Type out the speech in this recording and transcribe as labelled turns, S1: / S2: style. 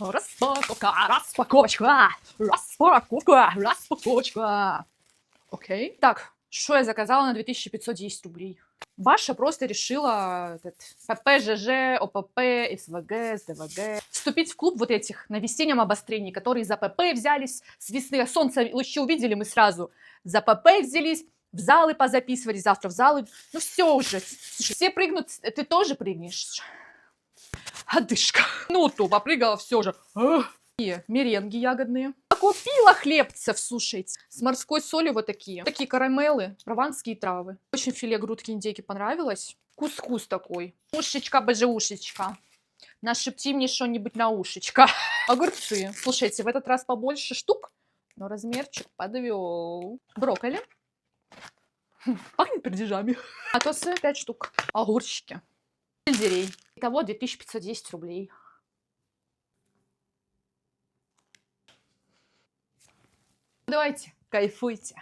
S1: Распаковка, распаковка, распаковочка. Окей. Так, что я заказала на 2510 рублей? Ваша просто решила ПП, ЖЖ, ОПП, СВГ, СДВГ вступить в клуб вот этих на весеннем обострении, которые за ПП взялись, с весны солнце лучи увидели, мы сразу за ПП взялись, в залы позаписывали, завтра в залы. Ну все уже, все прыгнут, ты тоже прыгнешь. Одышка. Ну, то попрыгала, все же. И меренги ягодные. Купила хлебцев, слушайте. С морской солью вот такие. Такие карамелы, прованские травы. Очень филе грудки индейки понравилось. Кускус такой. Ушечка, божеушечка. Нашепти мне что-нибудь на ушечко. Огурцы. Слушайте, в этот раз побольше штук, но размерчик подвел. Брокколи. Пахнет пердежами. Атосы 5 штук. Огурчики. Сельдерей. Итого 2510 рублей. Давайте, кайфуйте.